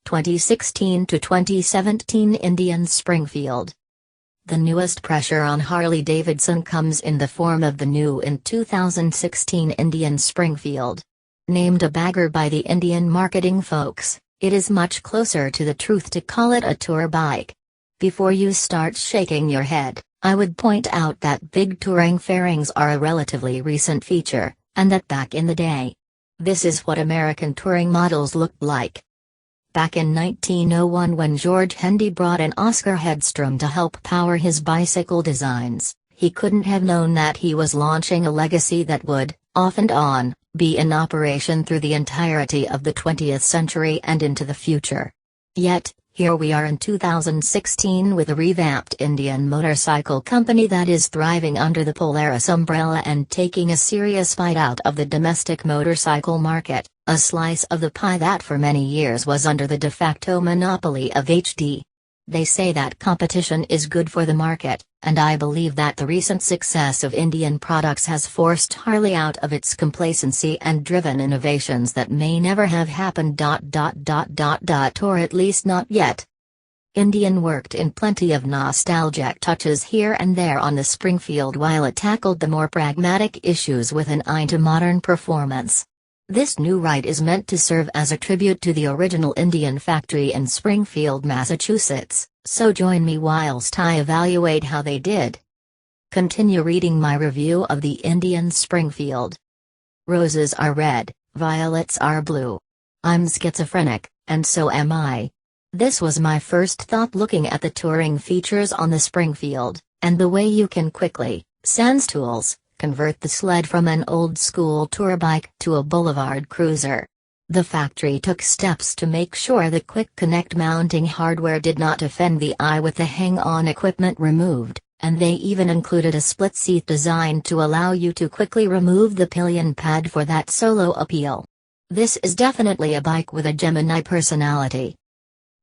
2016 to 2017 Indian Springfield. The newest pressure on Harley-Davidson comes in the form of the new in 2016 Indian Springfield. Named a bagger by the Indian marketing folks, it is much closer to the truth to call it a tour bike. Before you start shaking your head, I would point out that big touring fairings are a relatively recent feature, and that back in the day, this is what American touring models looked like. Back in 1901, when George Hendee brought in Oscar Hedstrom to help power his bicycle designs, he couldn't have known that he was launching a legacy that would, off and on, be in operation through the entirety of the 20th century and into the future. Yet, here we are in 2016 with a revamped Indian motorcycle company that is thriving under the Polaris umbrella and taking a serious bite out of the domestic motorcycle market, a slice of the pie that for many years was under the de facto monopoly of HD. They say that competition is good for the market, and I believe that the recent success of Indian products has forced Harley out of its complacency and driven innovations that may never have happened. Or at least not yet. Indian worked in plenty of nostalgic touches here and there on the Springfield while it tackled the more pragmatic issues with an eye to modern performance. This new ride is meant to serve as a tribute to the original Indian factory in Springfield, Massachusetts, so join me whilst I evaluate how they did. Continue reading my review of the Indian Springfield. Roses are red, violets are blue. I'm schizophrenic, and so am I. This was my first thought looking at the touring features on the Springfield, and the way you can quickly, sans tools, convert the sled from an old-school tour bike to a boulevard cruiser. The factory took steps to make sure the quick connect mounting hardware did not offend the eye with the hang-on equipment removed, and they even included a split seat designed to allow you to quickly remove the pillion pad for that solo appeal. This is definitely a bike with a Gemini personality.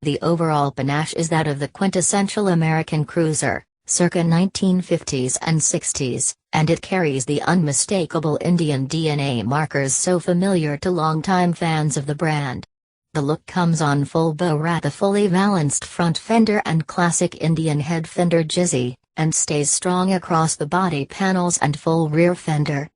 The overall panache is that of the quintessential American cruiser, circa 1950s and 60s, and it carries the unmistakable Indian DNA markers so familiar to longtime fans of the brand. The look comes on full bow with a fully balanced front fender and classic Indian head fender jizzy, and stays strong across the body panels and full rear fender.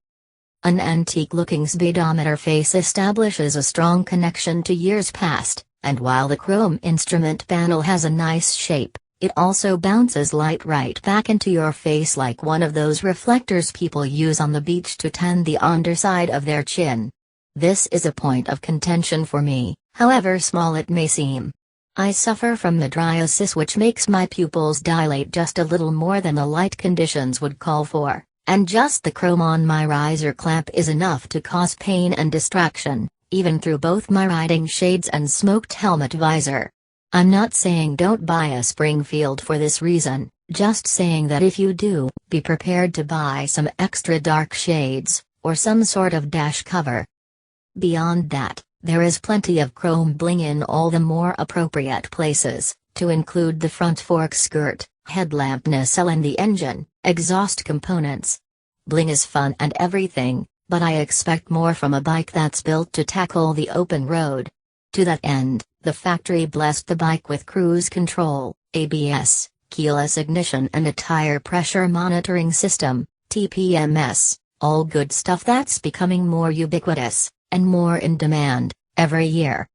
An antique-looking speedometer face establishes a strong connection to years past, and while the chrome instrument panel has a nice shape, it also bounces light right back into your face like one of those reflectors people use on the beach to tan the underside of their chin. This is a point of contention for me, however small it may seem. I suffer from mydriasis, which makes my pupils dilate just a little more than the light conditions would call for, and just the chrome on my riser clamp is enough to cause pain and distraction, even through both my riding shades and smoked helmet visor. I'm not saying don't buy a Springfield for this reason, just saying that if you do, be prepared to buy some extra dark shades, or some sort of dash cover. Beyond that, there is plenty of chrome bling in all the more appropriate places, to include the front fork skirt, headlamp nacelle and the engine, exhaust components. Bling is fun and everything, but I expect more from a bike that's built to tackle the open road. To that end, the factory blessed the bike with cruise control, ABS, keyless ignition and a tire pressure monitoring system, TPMS, all good stuff that's becoming more ubiquitous, and more in demand, every year.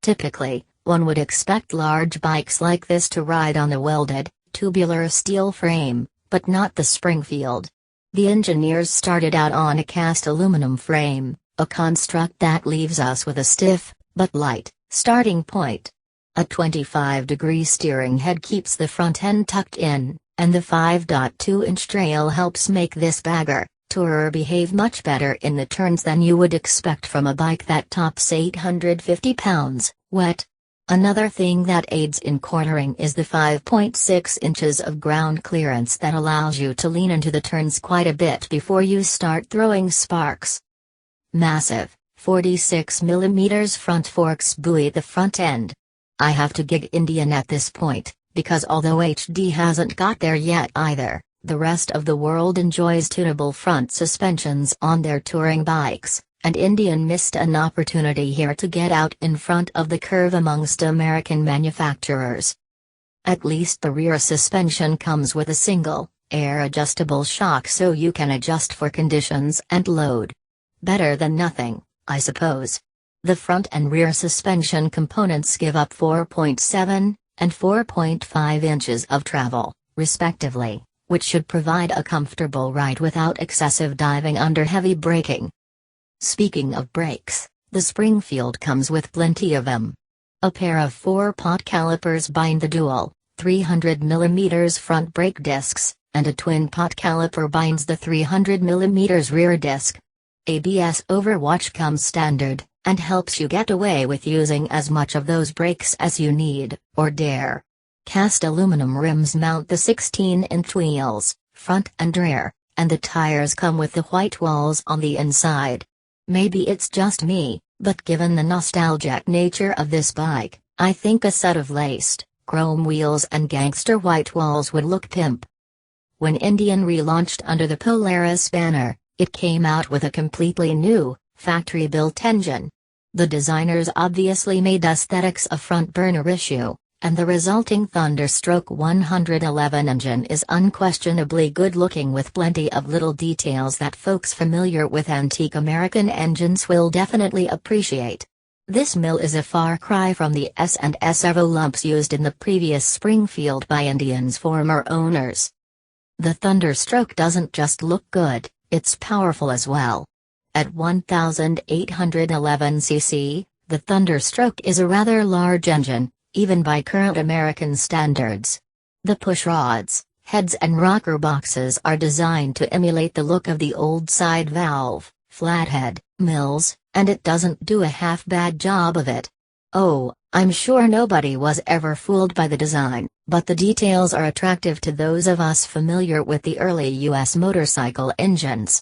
Typically, one would expect large bikes like this to ride on a welded, tubular steel frame, but not the Springfield. The engineers started out on a cast aluminum frame, a construct that leaves us with a stiff, but light, starting point. A 25-degree steering head keeps the front end tucked in, and the 5.2-inch trail helps make this bagger tourer behave much better in the turns than you would expect from a bike that tops 850 pounds, wet. Another thing that aids in cornering is the 5.6 inches of ground clearance that allows you to lean into the turns quite a bit before you start throwing sparks. Massive 46mm front forks buoy the front end. I have to gig Indian at this point, because although HD hasn't got there yet either, the rest of the world enjoys tunable front suspensions on their touring bikes, and Indian missed an opportunity here to get out in front of the curve amongst American manufacturers. At least the rear suspension comes with a single, air-adjustable shock so you can adjust for conditions and load. Better than nothing, I suppose. The front and rear suspension components give up 4.7 and 4.5 inches of travel, respectively, which should provide a comfortable ride without excessive diving under heavy braking. Speaking of brakes, the Springfield comes with plenty of them. A pair of 4-pot calipers bind the dual, 300mm front brake discs, and a twin-pot caliper binds the 300mm rear disc. ABS overwatch comes standard, and helps you get away with using as much of those brakes as you need, or dare. Cast aluminum rims mount the 16-inch wheels, front and rear, and the tires come with the white walls on the inside. Maybe it's just me, but given the nostalgic nature of this bike, I think a set of laced, chrome wheels and gangster white walls would look pimp. When Indian relaunched under the Polaris banner, it came out with a completely new, factory-built engine. The designers obviously made aesthetics a front-burner issue, and the resulting Thunderstroke 111 engine is unquestionably good-looking with plenty of little details that folks familiar with antique American engines will definitely appreciate. This mill is a far cry from the S&S Evo lumps used in the previous Springfield by Indian's former owners. The Thunderstroke doesn't just look good, it's powerful as well. At 1,811 cc, the Thunderstroke is a rather large engine, even by current American standards. The pushrods, heads and rocker boxes are designed to emulate the look of the old side valve, flathead, mills, and it doesn't do a half-bad job of it. Oh, I'm sure nobody was ever fooled by the design, but the details are attractive to those of us familiar with the early U.S. motorcycle engines.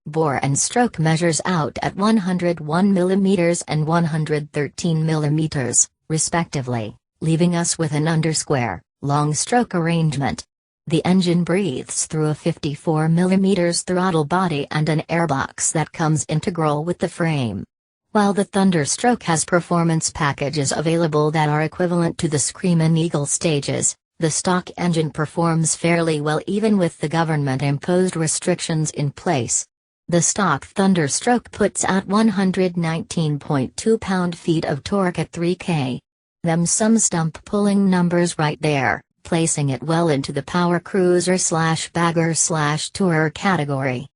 Bore and stroke measures out at 101mm and 113mm, respectively, leaving us with an undersquare, long stroke arrangement. The engine breathes through a 54mm throttle body and an airbox that comes integral with the frame. While the Thunderstroke has performance packages available that are equivalent to the Screamin' Eagle stages, the stock engine performs fairly well even with the government-imposed restrictions in place. The stock Thunderstroke puts out 119.2 pound-feet of torque at 3K. Them some stump-pulling numbers right there, placing it well into the power cruiser/bagger/tourer category.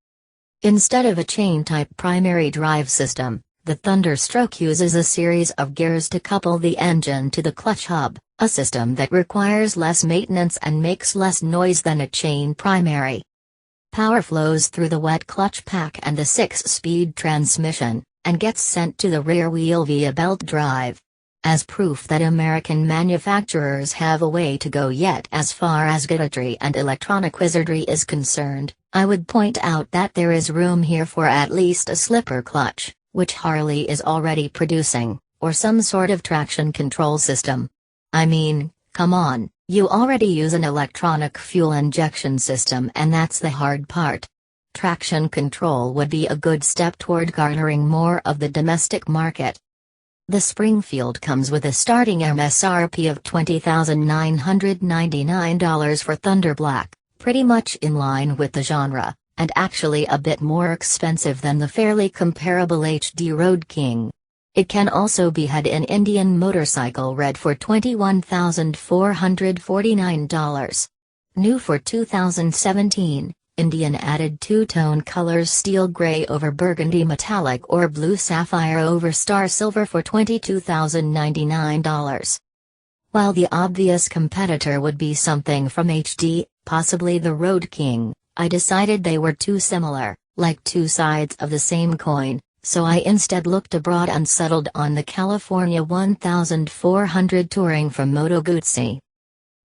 Instead of a chain-type primary drive system, the Thunderstroke uses a series of gears to couple the engine to the clutch hub, a system that requires less maintenance and makes less noise than a chain primary. Power flows through the wet clutch pack and the 6-speed transmission, and gets sent to the rear wheel via belt drive. As proof that American manufacturers have a way to go yet as far as gadgetry and electronic wizardry is concerned, I would point out that there is room here for at least a slipper clutch, which Harley is already producing, or some sort of traction control system. I mean, come on. You already use an electronic fuel injection system and that's the hard part. Traction control would be a good step toward garnering more of the domestic market. The Springfield comes with a starting MSRP of $20,999 for Thunder Black, pretty much in line with the genre, and actually a bit more expensive than the fairly comparable HD Road King. It can also be had in Indian Motorcycle Red for $21,449. New for 2017, Indian added two-tone colors steel gray over burgundy metallic or blue sapphire over star silver for $22,099. While the obvious competitor would be something from HD, possibly the Road King, I decided they were too similar, like two sides of the same coin. So I instead looked abroad and settled on the California 1400 Touring from Moto Guzzi.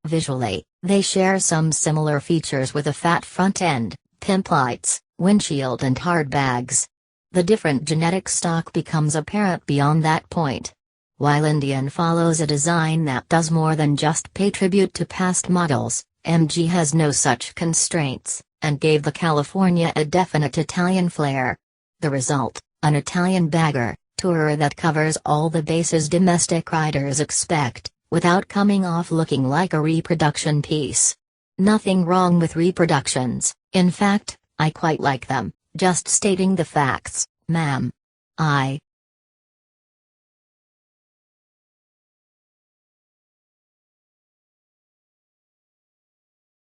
Visually, they share some similar features with a fat front end, pimp lights, windshield and hard bags. The different genetic stock becomes apparent beyond that point. While Indian follows a design that does more than just pay tribute to past models, MG has no such constraints, and gave the California a definite Italian flair. The result? An Italian bagger, tourer that covers all the bases domestic riders expect, without coming off looking like a reproduction piece. Nothing wrong with reproductions, in fact, I quite like them, just stating the facts, ma'am. I